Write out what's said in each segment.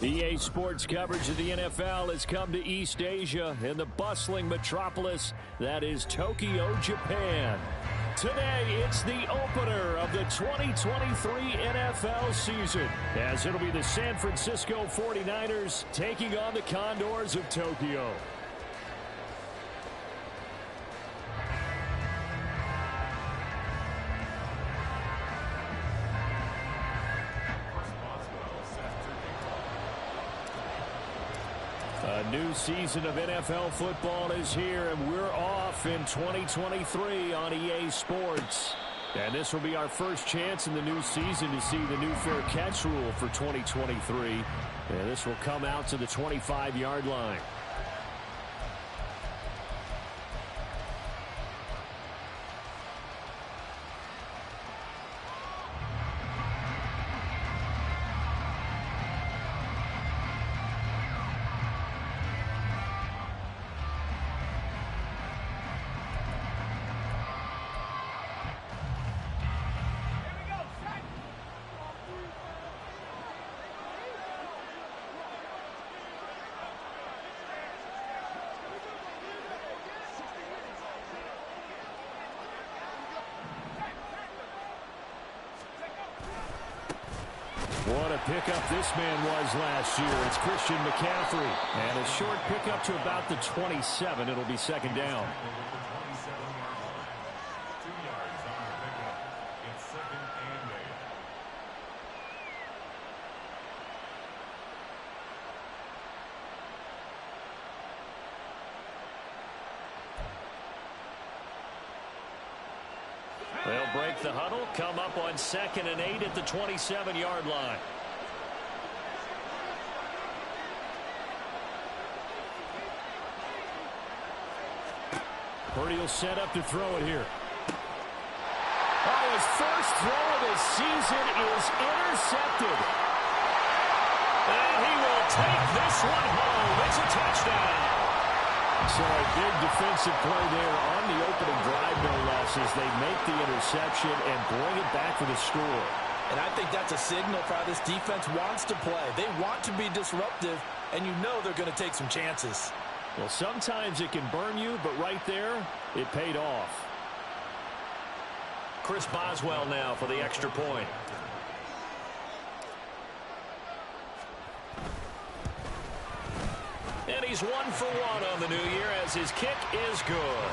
EA Sports coverage of the NFL has come to East Asia in the bustling metropolis that is Tokyo, Japan. Today, it's the opener of the 2023 NFL season, as it'll be the San Francisco 49ers taking on the Condors of Tokyo. A new season of NFL football is here, and we're off in 2023 on EA Sports. And this will be our first chance in the new season to see the new fair catch rule for 2023. And this will come out to the 25-yard line. What a pickup this man was last year. It's Christian McCaffrey. And a short pickup to about the 27. It'll be second down. They'll break the huddle, come up on 2nd and 8 at the 27-yard line. Purdy will set up to throw it here. Oh, his first throw of the season is intercepted. And he will take this one home. It's a touchdown. So a big defensive play there on the opening drive, no less, as they make the interception and bring it back for the score. And I think that's a signal for how this defense wants to play. They want to be disruptive, and you know they're going to take some chances. Well, sometimes it can burn you, but right there, it paid off. Chris Boswell now for the extra point. And he's 1 for 1 on the new year as his kick is good.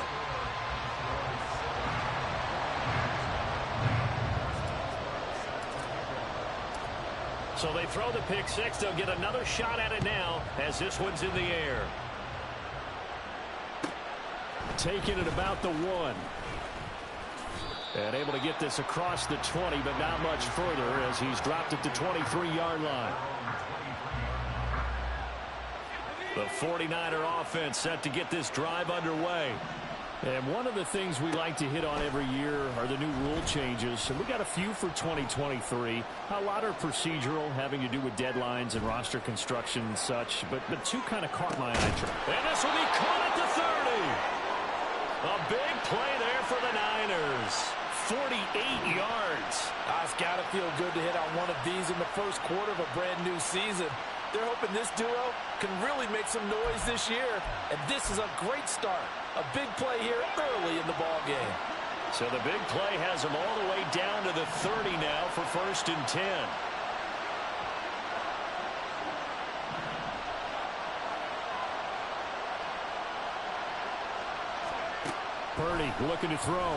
So they throw the pick six. They'll get another shot at it now as this one's in the air. Taking it about the 1. And able to get this across the 20, but not much further as he's dropped at the 23-yard line. The 49er offense set to get this drive underway. And one of the things we like to hit on every year are the new rule changes. And we got a few for 2023. A lot are procedural, having to do with deadlines and roster construction and such. But two kind of caught my eye. And this will be caught at the 30. A big play there for the Niners. 48 yards. It's got to feel good to hit on one of these in the first quarter of a brand new season. They're hoping this duo can really make some noise this year. And this is a great start. A big play here early in the ball game. So the big play has them all the way down to the 30 now for 1st and 10. Purdy looking to throw.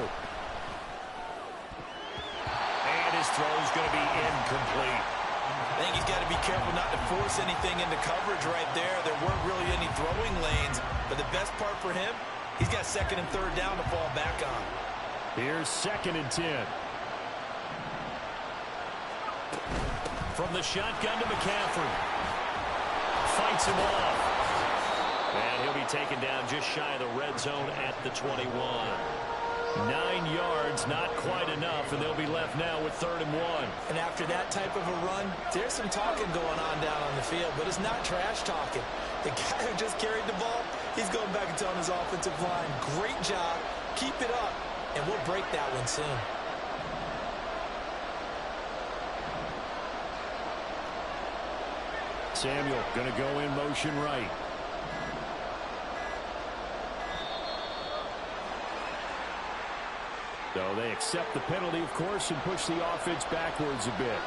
And his throw is going to be incomplete. I think he's got to be careful not to force anything into coverage right there. There weren't really any throwing lanes. But the best part for him, he's got 2nd and 3rd down to fall back on. Here's 2nd and 10. From the shotgun to McCaffrey. Fights him off. And he'll be taken down just shy of the red zone at the 21. 9 yards, not quite enough, and they'll be left now with 3rd and 1. And after that type of a run, there's some talking going on down on the field, but it's not trash talking. The guy who just carried the ball, he's going back and telling his offensive line, great job, keep it up, and we'll break that one soon. Samuel going to go in motion right. So they accept the penalty, of course, and push the offense backwards a bit.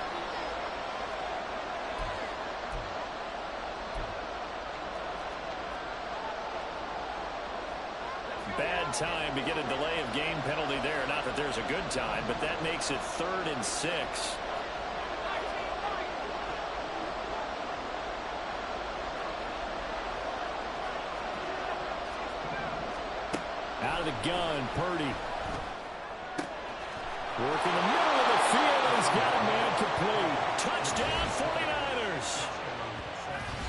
Bad time to get a delay of game penalty there. Not that there's a good time, but that makes it 3rd and 6. Out of the gun, Purdy. Working the middle of the field, and he's got a man complete. Touchdown, 49ers.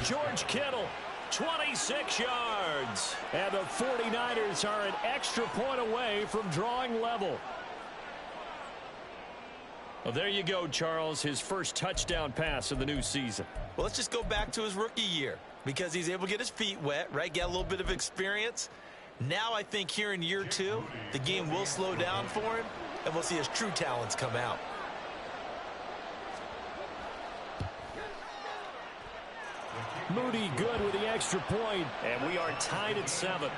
George Kittle, 26 yards. And the 49ers are an extra point away from drawing level. Well, there you go, Charles. His first touchdown pass of the new season. Well, let's just go back to his rookie year because he's able to get his feet wet, right? Get a little bit of experience. Now I think here in year 2, the game will slow down for him, and we'll see his true talents come out. Moody good with the extra point, and we are tied at 7.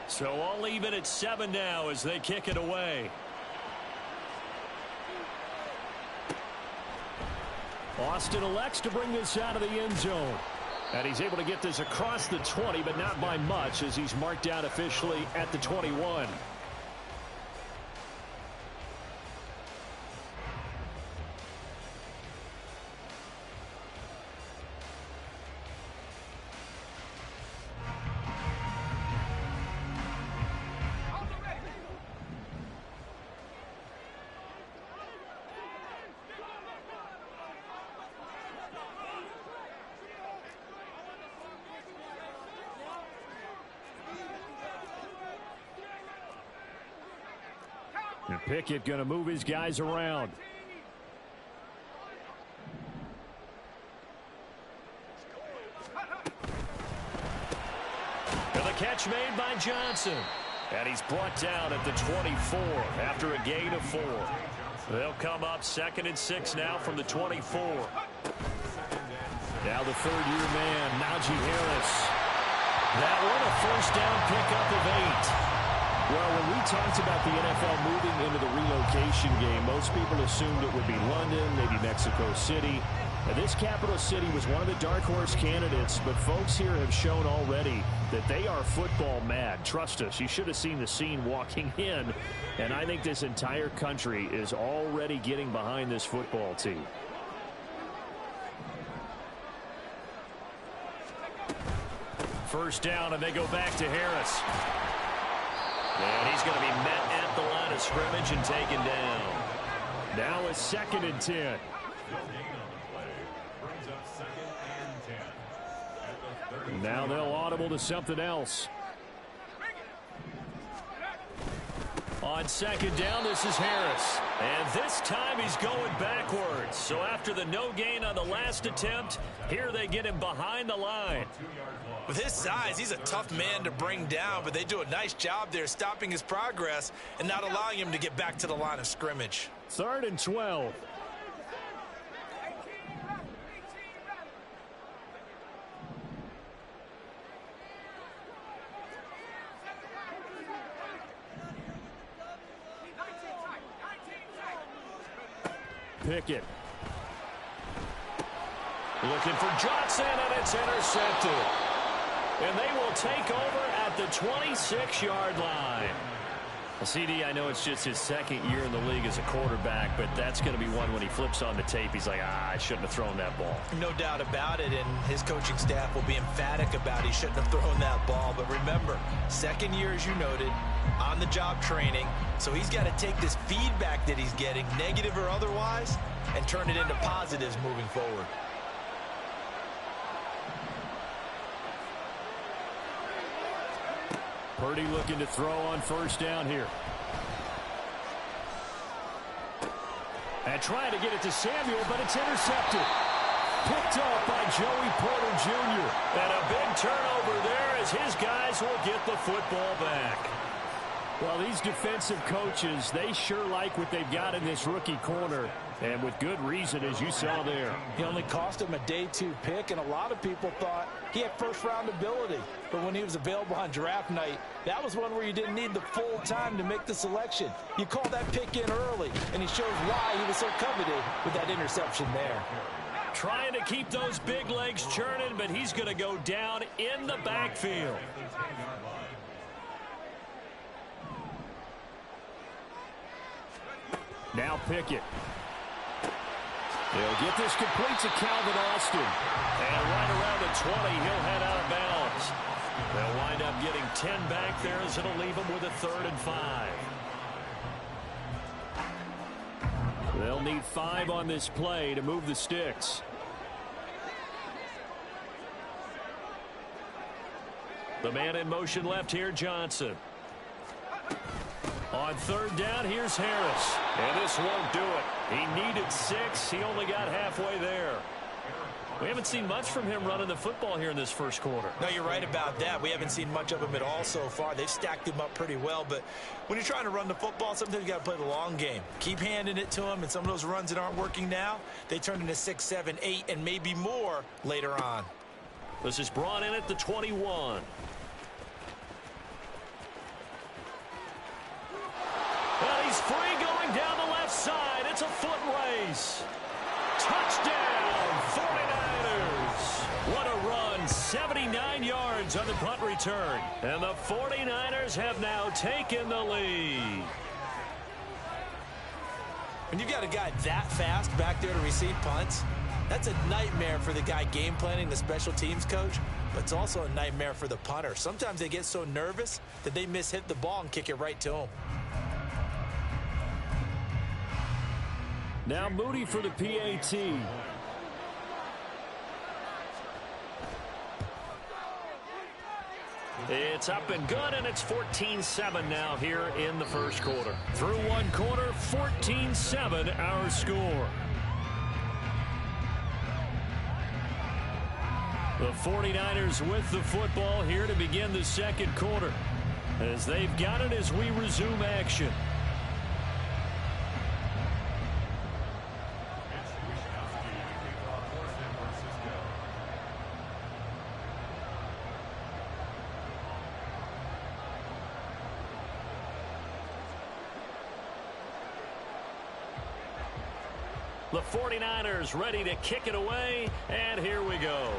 So I'll leave it at 7 now as they kick it away. Austin elects to bring this out of the end zone. And he's able to get this across the 20, but not by much as he's marked out officially at the 21. And Pickett going to move his guys around. And the catch made by Johnson. And he's brought down at the 24 after a gain of 4. They'll come up 2nd and 6 now from the 24. Now the 3rd-year man, Najee Harris. That one a first down pickup of 8. Well, when we talked about the NFL moving into the relocation game, most people assumed it would be London, maybe Mexico City. Now, this capital city was one of the dark horse candidates, but folks here have shown already that they are football mad. Trust us, you should have seen the scene walking in, and I think this entire country is already getting behind this football team. First down, and they go back to Harris. And he's going to be met at the line of scrimmage and taken down. Now it's 2nd and 10. Now they'll audible to something else. On 2nd down, this is Harris. And this time he's going backwards. So after the no gain on the last attempt, here they get him behind the line. With his size, he's a tough man to bring down, but they do a nice job there stopping his progress and not allowing him to get back to the line of scrimmage. 3rd and 12. Pickett. Looking for Johnson, and it's intercepted. And they will take over at the 26-yard line. Well, CD, I know it's just his 2nd year in the league as a quarterback, but that's going to be one when he flips on the tape. He's like, I shouldn't have thrown that ball. No doubt about it, and his coaching staff will be emphatic about he shouldn't have thrown that ball. But remember, 2nd year, as you noted, on-the-job training. So he's got to take this feedback that he's getting, negative or otherwise, and turn it into positives moving forward. Purdy looking to throw on first down here. And trying to get it to Samuel, but it's intercepted. Picked up by Joey Porter Jr. And a big turnover there as his guys will get the football back. Well, these defensive coaches, they sure like what they've got in this rookie corner. And with good reason, as you saw there. He only cost him a day 2 pick, and a lot of people thought he had first-round ability. But when he was available on draft night, that was one where you didn't need the full time to make the selection. You call that pick in early, and he shows why he was so coveted with that interception there. Trying to keep those big legs churning, but he's going to go down in the backfield. Now Pickett. He'll get this complete to Calvin Austin. And right around the 20, he'll head out of bounds. They'll wind up getting 10 back there as it'll leave them with a 3rd and 5. They'll need 5 on this play to move the sticks. The man in motion left here, Johnson. On 3rd down, here's Harris. And this won't do it. He needed 6. He only got halfway there. We haven't seen much from him running the football here in this first quarter. No, you're right about that. We haven't seen much of him at all so far. They've stacked him up pretty well. But when you're trying to run the football, sometimes you got to play the long game. Keep handing it to him. And some of those runs that aren't working now, they turn into 6, 7, 8, and maybe more later on. This is brought in at the 21. Well, he's free going down the left side. It's a foot race. Touchdown, 49ers. What a run. 79 yards on the punt return. And the 49ers have now taken the lead. When you've got a guy that fast back there to receive punts, that's a nightmare for the guy game planning, the special teams coach, but it's also a nightmare for the punter. Sometimes they get so nervous that they hit the ball and kick it right to him. Now Moody for the PAT. It's up and good, and it's 14-7 now here in the first quarter. Through one quarter, 14-7 our score. The 49ers with the football here to begin the second quarter, as they've got it as we resume action. The 49ers ready to kick it away, and here we go.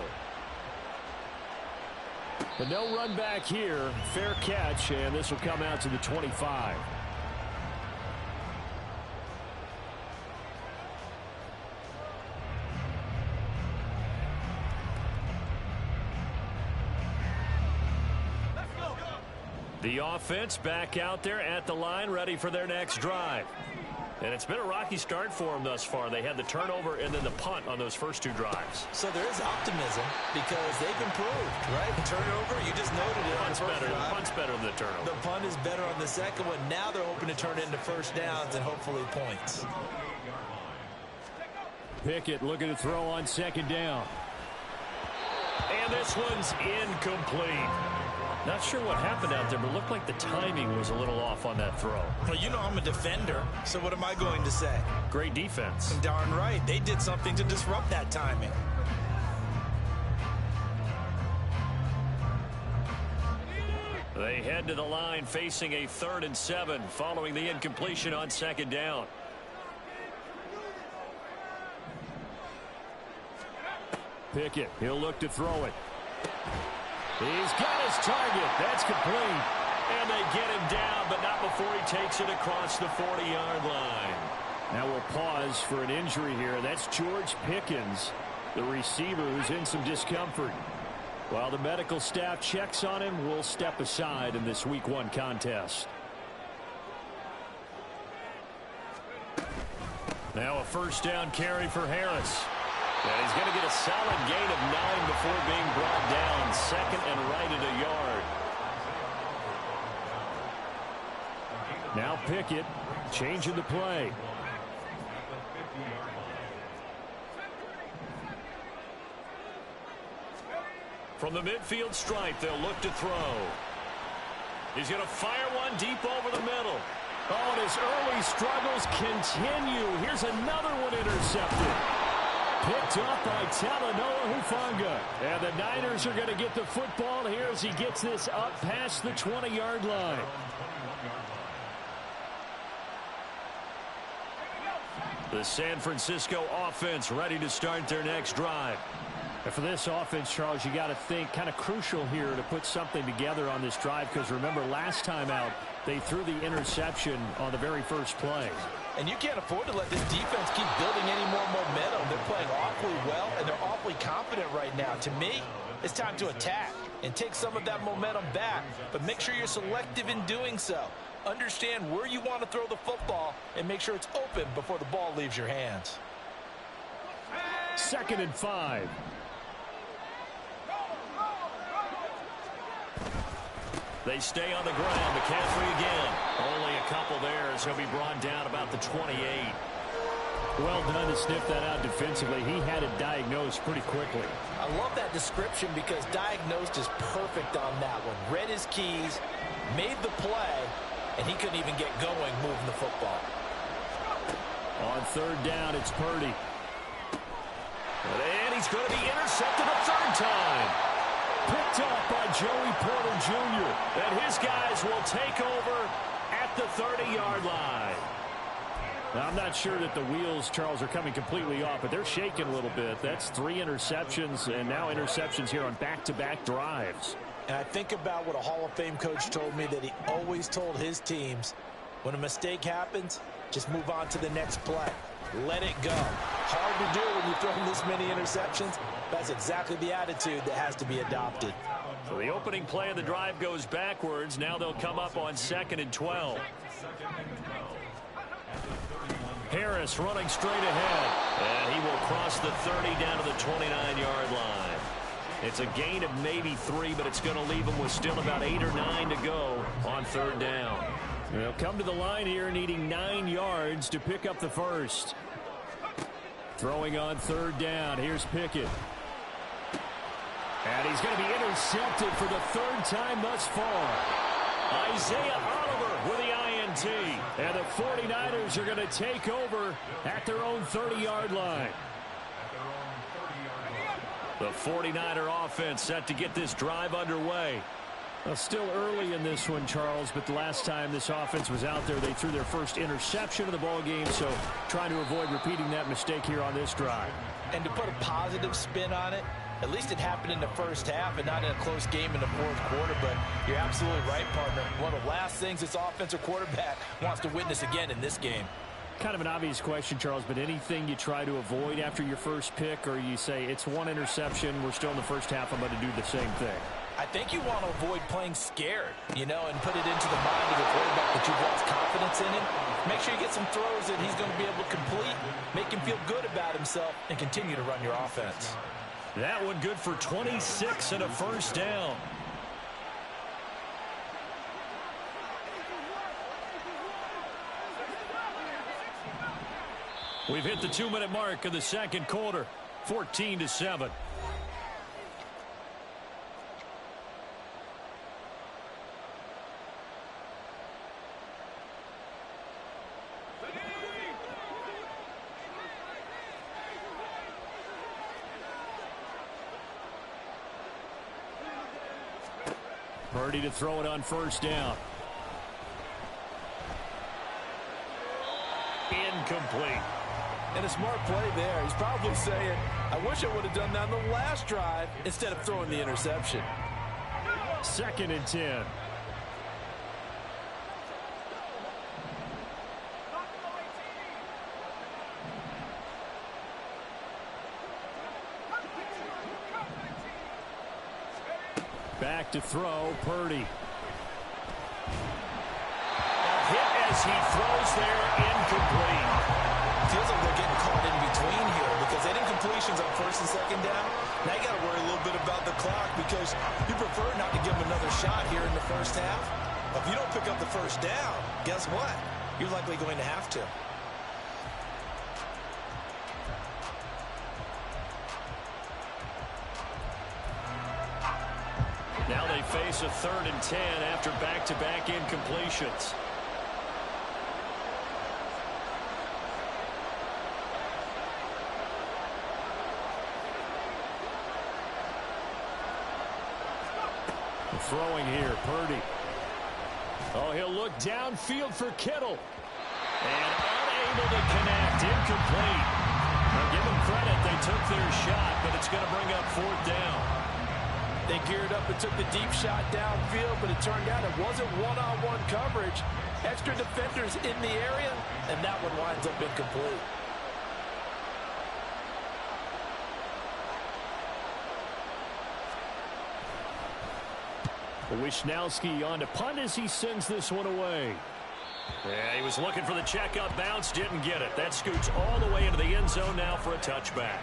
But no run back here. Fair catch, and this will come out to the 25. The offense back out there at the line, ready for their next drive. And it's been a rocky start for them thus far. They had the turnover and then the punt on those first 2 drives. So there is optimism because they've improved, right? The turnover, you just noted it. The punt's better than the turnover. The punt is better on the second one. Now they're hoping to turn it into first downs and hopefully points. Pickett looking to throw on 2nd down. And this one's incomplete. Not sure what happened out there, but it looked like the timing was a little off on that throw. Well, you know I'm a defender, so what am I going to say? Great defense. Darn right. They did something to disrupt that timing. They head to the line facing a 3rd and 7 following the incompletion on 2nd down. Pickett, he'll look to throw it. He's got his target. That's complete. And they get him down, but not before he takes it across the 40-yard line. Now we'll pause for an injury here. That's George Pickens, the receiver who's in some discomfort. While the medical staff checks on him, we'll step aside in this Week 1 contest. Now a first down carry for Harris. And he's going to get a solid gain of 9 before being brought down. 2nd and right at a yard. Now Pickett changing the play. From the midfield stripe, they'll look to throw. He's going to fire one deep over the middle. Oh, and his early struggles continue. Here's another one intercepted. Picked up by Talanoa Hufanga. And the Niners are going to get the football here as he gets this up past the 20-yard line. The San Francisco offense ready to start their next drive. And for this offense, Charles, you got to think kind of crucial here to put something together on this drive, because remember last time out they threw the interception on the very first play. And you can't afford to let this defense keep building any more momentum. They're playing awfully well, and they're awfully confident right now. To me, it's time to attack and take some of that momentum back, but make sure you're selective in doing so. Understand where you want to throw the football and make sure it's open before the ball leaves your hands. 2nd and 5. They stay on the ground. McCaffrey again. Only a couple there as he'll be brought down about the 28. Well done to sniff that out defensively. He had it diagnosed pretty quickly. I love that description because diagnosed is perfect on that one. Read his keys, made the play, and he couldn't even get going moving the football. On 3rd down, it's Purdy. And he's going to be intercepted a 3rd time. Picked up by Joey Porter Jr. And his guys will take over at the 30-yard line. Now, I'm not sure that the wheels, Charles, are coming completely off, but they're shaking a little bit. That's 3 interceptions, and now interceptions here on back-to-back drives. And I think about what a Hall of Fame coach told me that he always told his teams, when a mistake happens, just move on to the next play. Let it go. Hard to do when you're throwing this many interceptions. That's exactly the attitude that has to be adopted. So the opening play of the drive goes backwards. Now they'll come up on 2nd and 12. Harris running straight ahead. And he will cross the 30 down to the 29-yard line. It's a gain of maybe 3, but it's going to leave them with still about 8 or 9 to go on 3rd down. They'll come to the line here needing 9 yards to pick up the first. Throwing on 3rd down. Here's Pickett. And he's going to be intercepted for the 3rd time thus far. Isaiah Oliver with the INT. And the 49ers are going to take over at their own 30-yard line. The 49er offense set to get this drive underway. Well, still early in this one, Charles, but the last time this offense was out there, they threw their first interception of the ball game, so trying to avoid repeating that mistake here on this drive. And to put a positive spin on it, at least it happened in the first half and not in a close game in the 4th quarter, but you're absolutely right, partner. One of the last things this offensive quarterback wants to witness again in this game. Kind of an obvious question, Charles, but anything you try to avoid after your first pick, or you say it's 1 interception, we're still in the first half, I'm going to do the same thing? I think you want to avoid playing scared, you know, and put it into the mind of the quarterback that you've lost confidence in him. Make sure you get some throws that he's going to be able to complete, make him feel good about himself, and continue to run your offense. That one good for 26 and a 1st down. We've hit the 2-minute mark of the 2nd quarter, 14-7. Purdy to throw it on 1st down. Incomplete. And a smart play there. He's probably saying, I wish I would have done that on the last drive instead of throwing the interception. 2nd and 10. Back to throw, Purdy. A hit as he throws there, incomplete. Feels like they're getting caught in between here because they didn't completions on 1st and 2nd down. Now you got to worry a little bit about the clock because you prefer not to give them another shot here in the 1st half. If you don't pick up the first down, guess what? You're likely going to have to. Now they face a 3rd and 10 after back-to-back incompletions. Throwing here, Purdy. Oh, he'll look downfield for Kittle. And unable to connect, incomplete. Now give them credit, they took their shot, but it's going to bring up 4th down. They geared up and took the deep shot downfield, but it turned out it wasn't one-on-one coverage. Extra defenders in the area, and that one winds up incomplete. Wishnowski on to punt as he sends this one away. Yeah, he was looking for the checkup bounce, didn't get it. That scoots all the way into the end zone now for a touchback.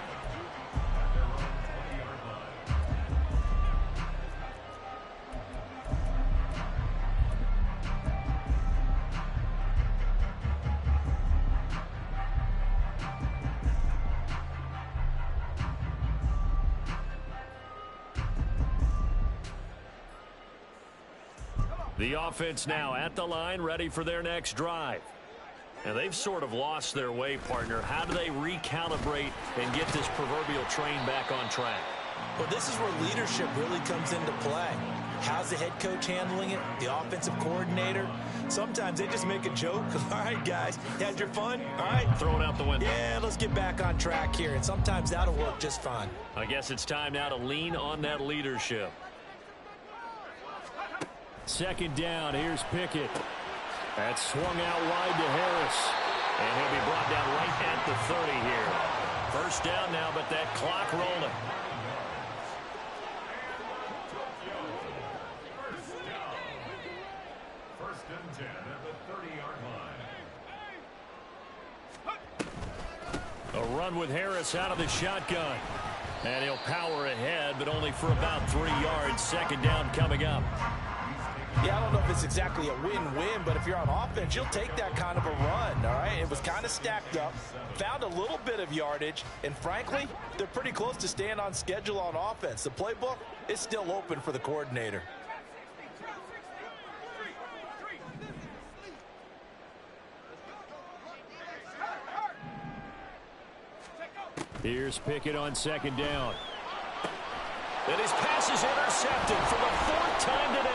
The offense now at the line, ready for their next drive. And they've sort of lost their way, partner. How do they recalibrate and get this proverbial train back on track? Well, this is where leadership really comes into play. How's the head coach handling it? The offensive coordinator? Sometimes they just make a joke. All right, guys, you had your fun? All right. Throw it out the window. Yeah, let's get back on track here. And sometimes that'll work just fine. I guess it's time now to lean on that leadership. 2nd down, here's Pickett. That's swung out wide to Harris. And he'll be brought down right at the 30 here. 1st down now, but that clock rolling. First and 10 at the 30-yard line. A run with Harris out of the shotgun. And he'll power ahead, but only for about 3 yards. 2nd down coming up. Yeah, I don't know if it's exactly a win-win, but if you're on offense, you'll take that kind of a run, all right? It was kind of stacked up, found a little bit of yardage, and frankly, they're pretty close to staying on schedule on offense. The playbook is still open for the coordinator. Here's Pickett on 2nd down. And his pass is intercepted for the 4th time today.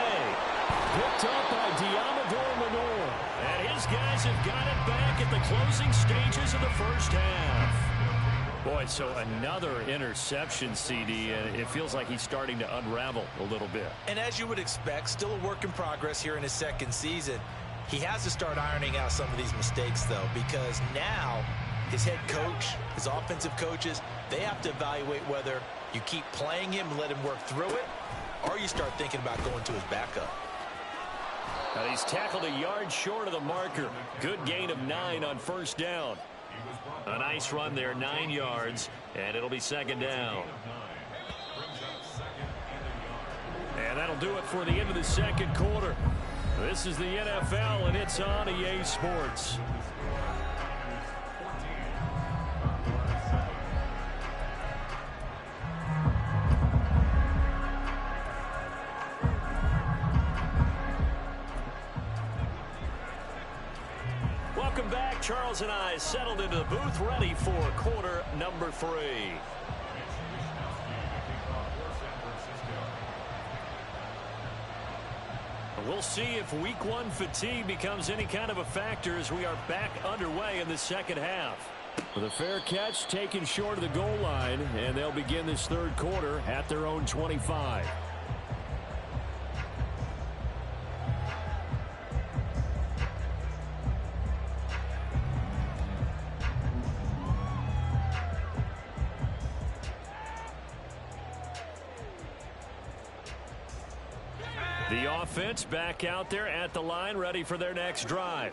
Picked up by Diamador Lenore. And his guys have got it back at the closing stages of the 1st half. Boy, so another interception, CD, and it feels like he's starting to unravel a little bit. And as you would expect, still a work in progress here in his 2nd season. He has to start ironing out some of these mistakes, though, because now his head coach, his offensive coaches, they have to evaluate whether you keep playing him and let him work through it, or you start thinking about going to his backup. Now he's tackled a yard short of the marker. Good gain of 9 on 1st down. A nice run there, 9 yards, and it'll be 2nd down. And that'll do it for the end of the 2nd quarter. This is the NFL, and it's on EA Sports. Welcome back. Charles and I settled into the booth, ready for quarter number 3. We'll see if week 1 fatigue becomes any kind of a factor as we are back underway in the 2nd half. With a fair catch taken short of the goal line, and they'll begin this 3rd quarter at their own 25. The offense back out there at the line, ready for their next drive.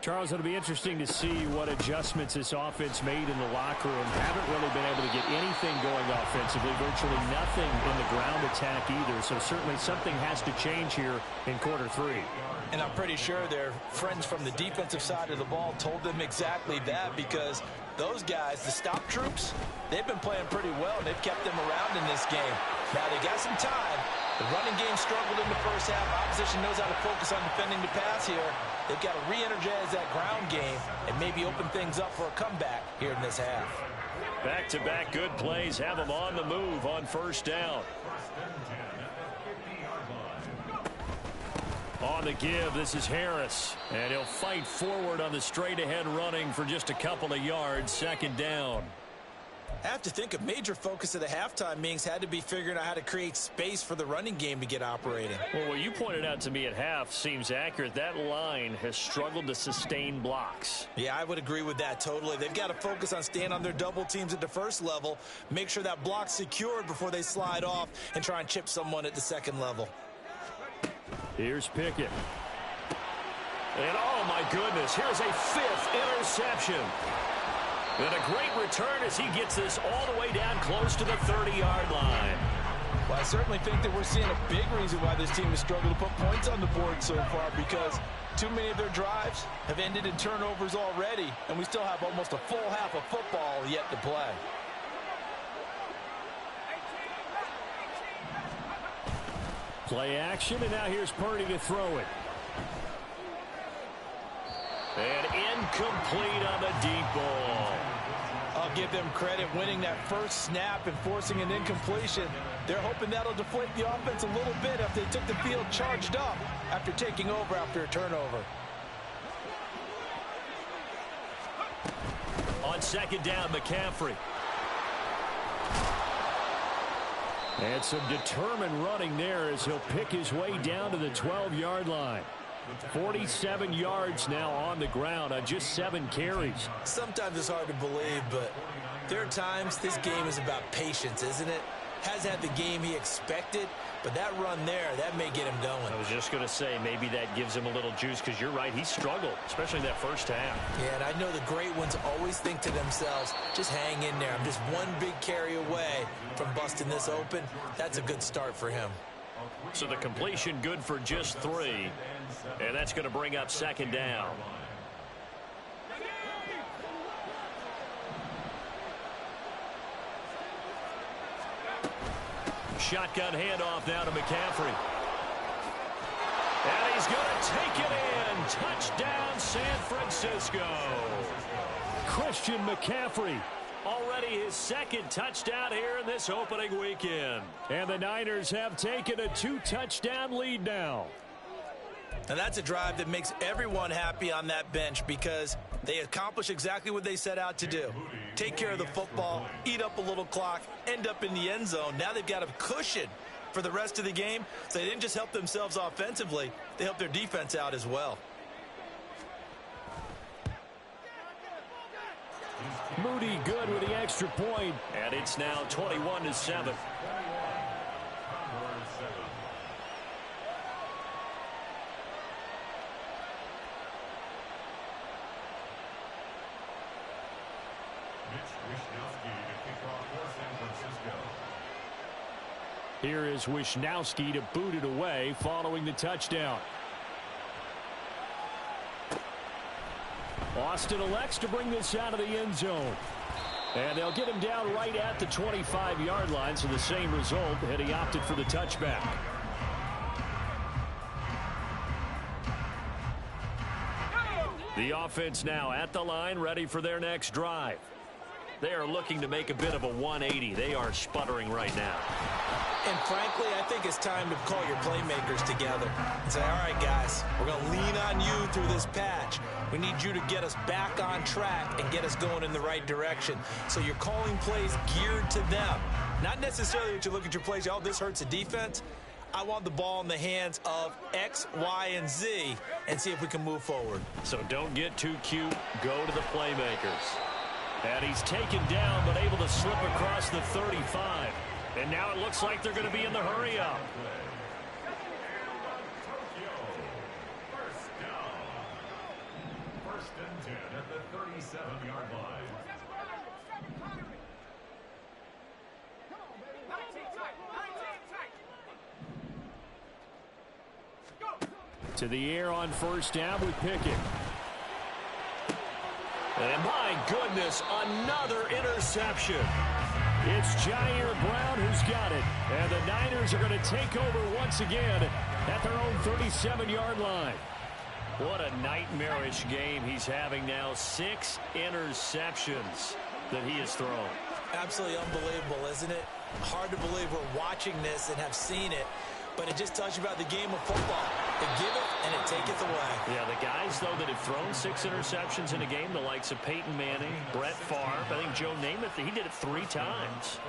Charles, it'll be interesting to see what adjustments this offense made in the locker room. Haven't really been able to get anything going offensively, virtually nothing in the ground attack either. So certainly something has to change here in quarter three. And I'm pretty sure their friends from the defensive side of the ball told them exactly that, because those guys, the stop troops, they've been playing pretty well, and they've kept them around in this game. Now they got some time. The running game struggled in the first half. Opposition knows how to focus on defending the pass here. They've got to re-energize that ground game and maybe open things up for a comeback here in this half. Back-to-back good plays have them on the move on first down. On the give, this is Harris. And he'll fight forward on the straight-ahead running for just a couple of yards. Second down. I have to think a major focus of the halftime meetings had to be figuring out how to create space for the running game to get operating. Well, what you pointed out to me at half seems accurate. That line has struggled to sustain blocks. Yeah, I would agree with that totally. They've got to focus on staying on their double teams at the first level, make sure that block's secured before they slide off and try and chip someone at the second level. Here's Pickett. And oh my goodness, here's a fifth interception. And a great return as he gets this all the way down close to the 30-yard line. Well, I certainly think that we're seeing a big reason why this team has struggled to put points on the board so far, because too many of their drives have ended in turnovers already, and we still have almost a full half of football yet to play. Play action, and now here's Purdy to throw it. And incomplete on the deep ball. I'll give them credit winning that first snap and forcing an incompletion. They're hoping that'll deflate the offense a little bit after they took the field charged up after taking over after a turnover. On second down, McCaffrey. And some determined running there as he'll pick his way down to the 12-yard line. 47 yards now on the ground on just 7 carries. Sometimes it's hard to believe, but there are times this game is about patience, isn't it? Has had the game he expected, but that run there, that may get him going. I was just going to say, maybe that gives him a little juice, because you're right, he struggled, especially in that first half. Yeah, and I know the great ones always think to themselves, just hang in there. I'm just one big carry away from busting this open. That's a good start for him. So the completion good for just 3, and that's going to bring up second down. Shotgun handoff now to McCaffrey. And he's going to take it in. Touchdown, San Francisco. Christian McCaffrey. Already his second touchdown here in this opening weekend. And the Niners have taken a 2-touchdown lead now. And that's a drive that makes everyone happy on that bench, because they accomplish exactly what they set out to do. Take care of the football, eat up a little clock, end up in the end zone. Now they've got a cushion for the rest of the game. So they didn't just help themselves offensively, they helped their defense out as well. Moody good with the extra point. And it's now 21-7. Here is Wisnowski to boot it away following the touchdown. Austin elects to bring this out of the end zone. And they'll get him down right at the 25-yard line, so the same result, and he opted for the touchback. The offense now at the line, ready for their next drive. They are looking to make a bit of a 180. They are sputtering right now. And frankly, I think it's time to call your playmakers together and say, all right, guys, we're going to lean on you through this patch. We need you to get us back on track and get us going in the right direction. So you're calling plays geared to them. Not necessarily that you look at your plays, oh, this hurts the defense. I want the ball in the hands of X, Y, and Z and see if we can move forward. So don't get too cute. Go to the playmakers. And he's taken down but able to slip across the 35. And now it looks like they're going to be in the hurry-up. First and 10 at the 37-yard line. To the air on first down with Pickett. And my goodness, another interception. It's Jair Brown who's got it. And the Niners are going to take over once again at their own 37-yard line. What a nightmarish game he's having now. 6 interceptions that he has thrown. Absolutely unbelievable, isn't it? Hard to believe we're watching this and have seen it. But it just tells you about the game of football. They give it and it taketh away. Yeah, the guys, though, that have thrown 6 interceptions in a game, the likes of Peyton Manning, Brett Favre, I think Joe Namath, he did it 3 times.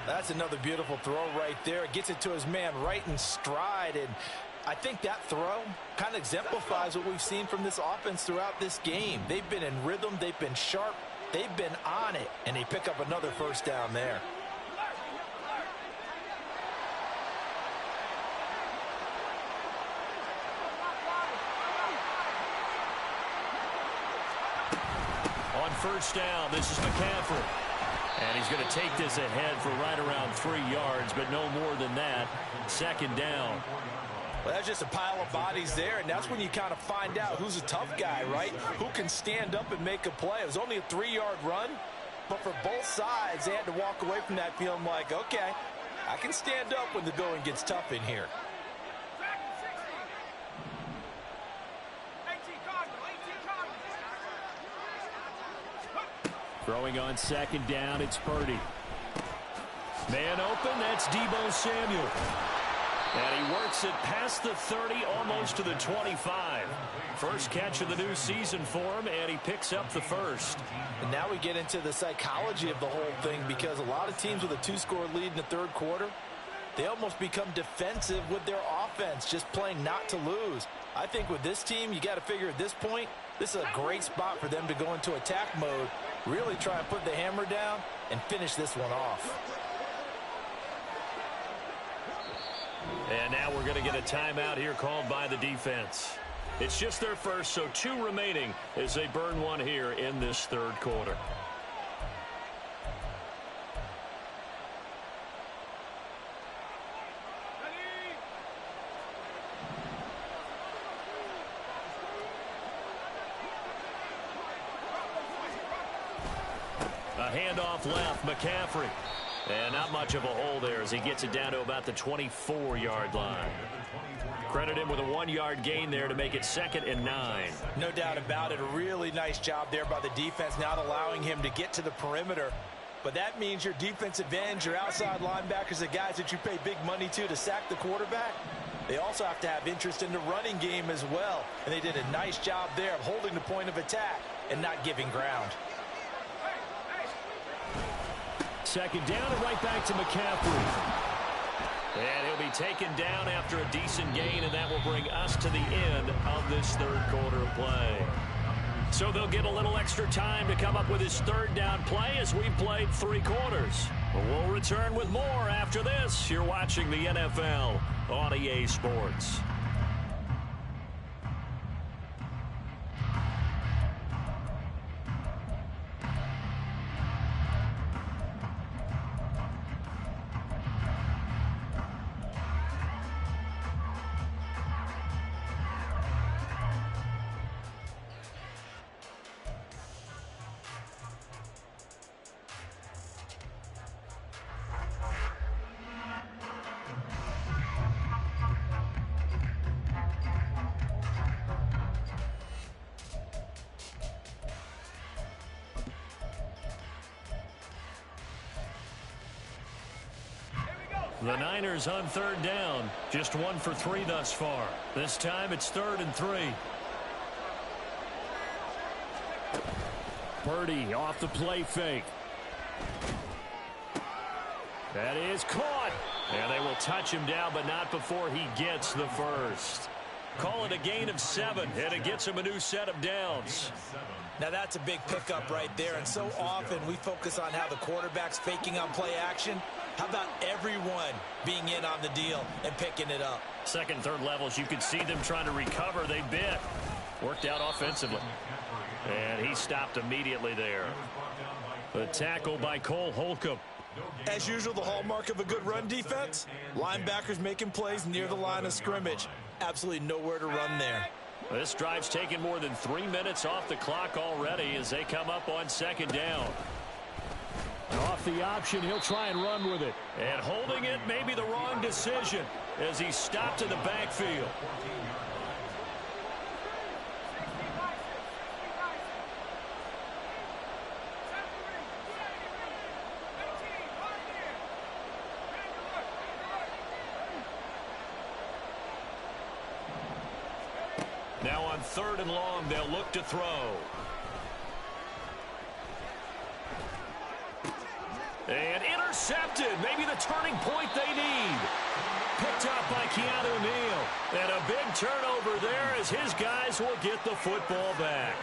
That's another beautiful throw right there. It gets it to his man right in stride. And I think that throw kind of exemplifies what we've seen from this offense throughout this game. They've been in rhythm. They've been sharp. They've been on it. And they pick up another first down there. On first down, this is McCaffrey. And he's going to take this ahead for right around 3 yards, but no more than that. Second down. Well, that's just a pile of bodies there, and that's when you kind of find out who's a tough guy, right? Who can stand up and make a play. It was only a 3-yard run, but for both sides, they had to walk away from that feeling like, okay, I can stand up when the going gets tough in here. Throwing on second down, it's Purdy. Man open, that's Deebo Samuel. And he works it past the 30, almost to the 25. First catch of the new season for him, and he picks up the first. And now we get into the psychology of the whole thing, because a lot of teams with a 2-score lead in the third quarter, they almost become defensive with their offense, just playing not to lose. I think with this team, you got to figure at this point, this is a great spot for them to go into attack mode, really try and put the hammer down and finish this one off. And now we're going to get a timeout here called by the defense. It's just their first, so 2 remaining as they burn one here in this third quarter. A handoff left, McCaffrey. And not much of a hole there as he gets it down to about the 24-yard line. Credit him with a 1-yard gain there to make it 2nd and 9. No doubt about it. A really nice job there by the defense, not allowing him to get to the perimeter. But that means your defensive ends, your outside linebackers, the guys that you pay big money to sack the quarterback, they also have to have interest in the running game as well. And they did a nice job there of holding the point of attack and not giving ground. Second down and right back to McCaffrey. And he'll be taken down after a decent gain, and that will bring us to the end of this third quarter of play. So they'll get a little extra time to come up with his third down play as we've played 3 quarters. We'll return with more after this. You're watching the NFL on EA Sports. The Niners on third down. Just 1 for 3 thus far. This time it's 3rd and 3. Purdy off the play fake. That is caught. And they will touch him down, but not before he gets the first. Call it a gain of 7, and it gets him a new set of downs. Now that's a big pickup right there, and so often we focus on how the quarterback's faking on play action. How about everyone being in on the deal and picking it up? Second, third levels, you could see them trying to recover. They bit. Worked out offensively. And he stopped immediately there. The tackle by Cole Holcomb. As usual, the hallmark of a good run defense, linebackers making plays near the line of scrimmage. Absolutely nowhere to run there. This drive's taken more than 3 minutes off the clock already as they come up on second down. Off the option, he'll try and run with it. And holding it may be the wrong decision as he stopped in the backfield. Now on 3rd and long, they'll look to throw. And intercepted. Maybe the turning point they need. Picked up by Keanu Neal. And a big turnover there as his guys will get the football back.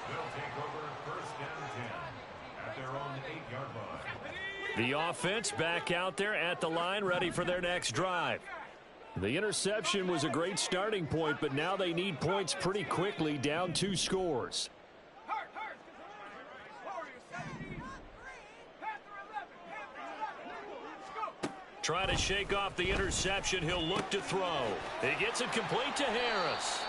They'll take over 1st and 10 at their own 8-yard line. The offense back out there at the line, ready for their next drive. The interception was a great starting point, but now they need points pretty quickly, down 2 scores. Trying to shake off the interception. He'll look to throw. He gets it complete to Harris.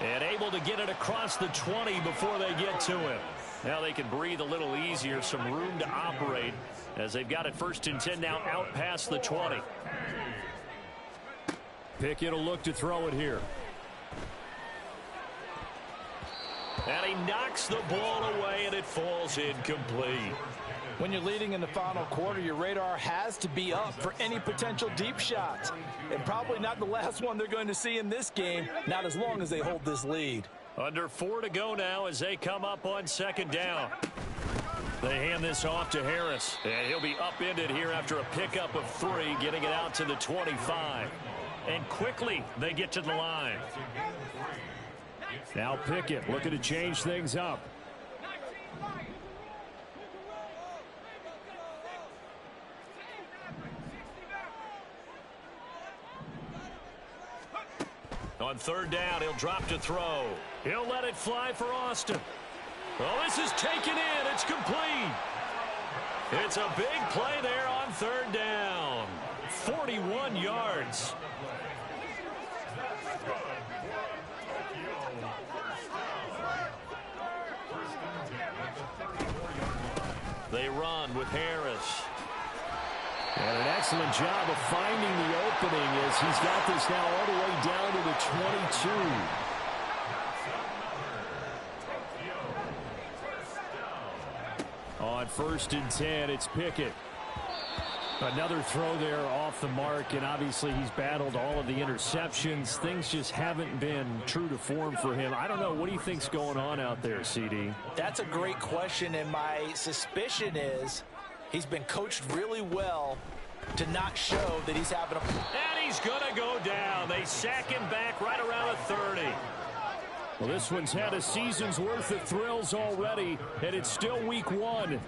And able to get it across the 20 before they get to him. Now they can breathe a little easier, some room to operate as they've got it 1st and 10 now out past the 20. Pickett will look to throw it here. And he knocks the ball away, and it falls incomplete. When you're leading in the final quarter, your radar has to be up for any potential deep shots. And probably not the last one they're going to see in this game, not as long as they hold this lead. Under 4 to go now as they come up on 2nd down. They hand this off to Harris. And he'll be upended here after a pickup of 3, getting it out to the 25. And quickly they get to the line. Now Pickett looking to change things up. On 3rd down, he'll drop to throw. He'll let it fly for Austin. Oh, this is taken in. It's complete. It's a big play there on 3rd down. 41 yards. They run with Harris. And an excellent job of finding the opening as he's got this now all the way down to the 22. On 1st and 10, it's Pickett. Another throw there off the mark, and obviously he's battled all of the interceptions. Things just haven't been true to form for him. I don't know. What do you think's going on out there, CD? That's a great question, and my suspicion is he's been coached really well to not show that he's having a... And he's going to go down. They sack him back right around the 30. Well, this one's had a season's worth of thrills already, and it's still week 1.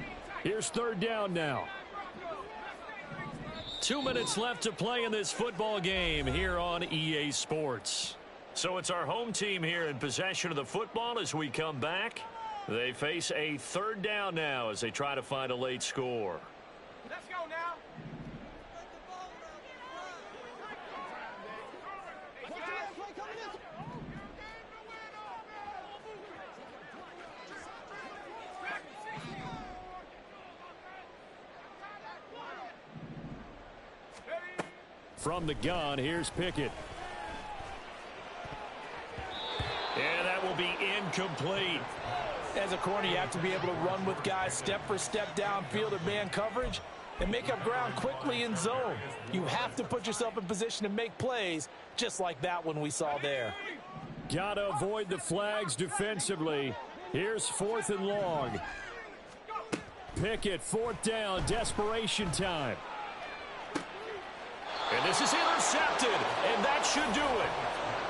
Here's 3rd down now. 2 minutes left to play in this football game here on EA Sports. So it's our home team here in possession of the football as we come back. They face a 3rd down now as they try to find a late score. Let's go now. From the gun, here's Pickett. And that will be incomplete. As a corner, you have to be able to run with guys step for step downfield or man coverage and make up ground quickly in zone. You have to put yourself in position to make plays just like that one we saw there. Got to avoid the flags defensively. Here's 4th and long. Pickett, 4th down, desperation time. And this is intercepted, and that should do it.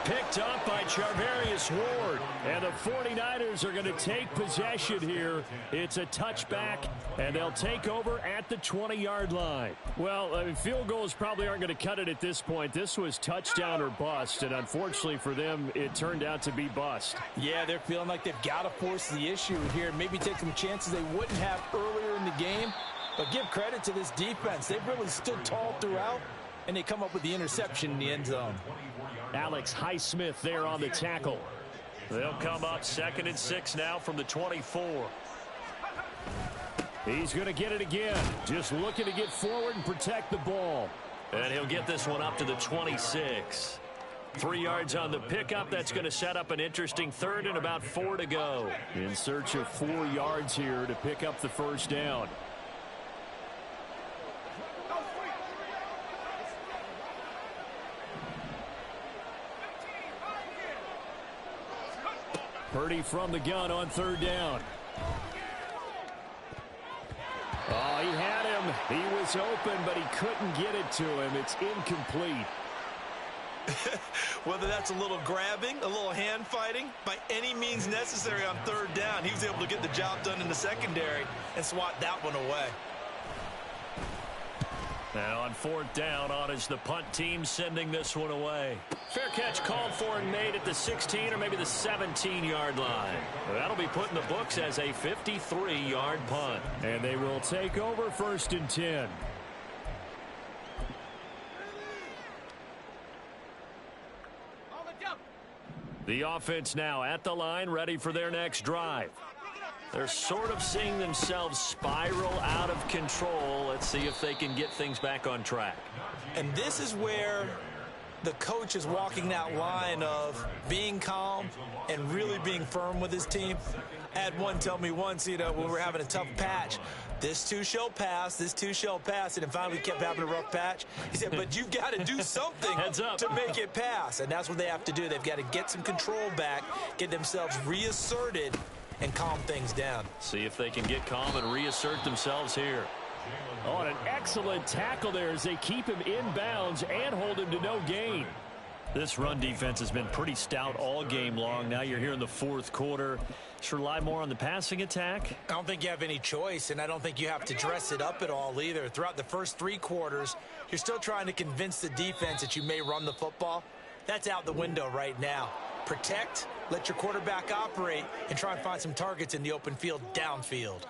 Picked up by Charvarius Ward. And the 49ers are going to take possession here. It's a touchback, and they'll take over at the 20-yard line. Well, I mean, field goals probably aren't going to cut it at this point. This was touchdown or bust, and unfortunately for them, it turned out to be bust. Yeah, they're feeling like they've got to force the issue here. Maybe take some chances they wouldn't have earlier in the game. But give credit to this defense. They've really stood tall throughout, and they come up with the interception in the end zone. Alex Highsmith there on the tackle. They'll come up 2nd and 6 now from the 24. He's going to get it again. Just looking to get forward and protect the ball. And he'll get this one up to the 26. 3 yards on the pickup. That's going to set up an interesting 3rd and about 4 to go. In search of 4 yards here to pick up the first down. Purdy from the gun on 3rd down. Oh, he had him. He was open, but he couldn't get it to him. It's incomplete. Whether that's a little grabbing, a little hand fighting, by any means necessary on 3rd down, he was able to get the job done in the secondary and swat that one away. Now on 4th down, on is the punt team sending this one away. Fair catch called for and made at the 16 or maybe the 17-yard line. That'll be put in the books as a 53-yard punt. And they will take over 1st and 10. The offense now at the line, ready for their next drive. They're sort of seeing themselves spiral out of control. Let's see if they can get things back on track. And this is where the coach is walking that line of being calm and really being firm with his team. I had one tell me once, when we were having a tough patch, this too shall pass, this too shall pass, and then finally we kept having a rough patch. He said, but you've got to do something to make it pass, and that's what they have to do. They've got to get some control back, get themselves reasserted, and calm things down. See if they can get calm and reassert themselves here. Oh, and an excellent tackle there as they keep him in bounds and hold him to no gain. This run defense has been pretty stout all game long. Now you're here in the 4th quarter. Should rely more on the passing attack? I don't think you have any choice, and I don't think you have to dress it up at all either. Throughout the first 3 quarters, you're still trying to convince the defense that you may run the football. That's out the window right now. Protect, let your quarterback operate, and try and find some targets in the open field downfield.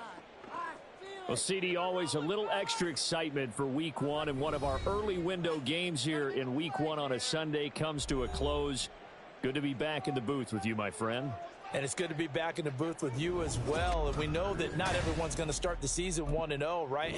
Well, CD, always a little extra excitement for Week 1, and one of our early window games here in Week 1 on a Sunday comes to a close. Good to be back in the booth with you, my friend. And it's good to be back in the booth with you as well. And we know that not everyone's going to start the season 1-0, right?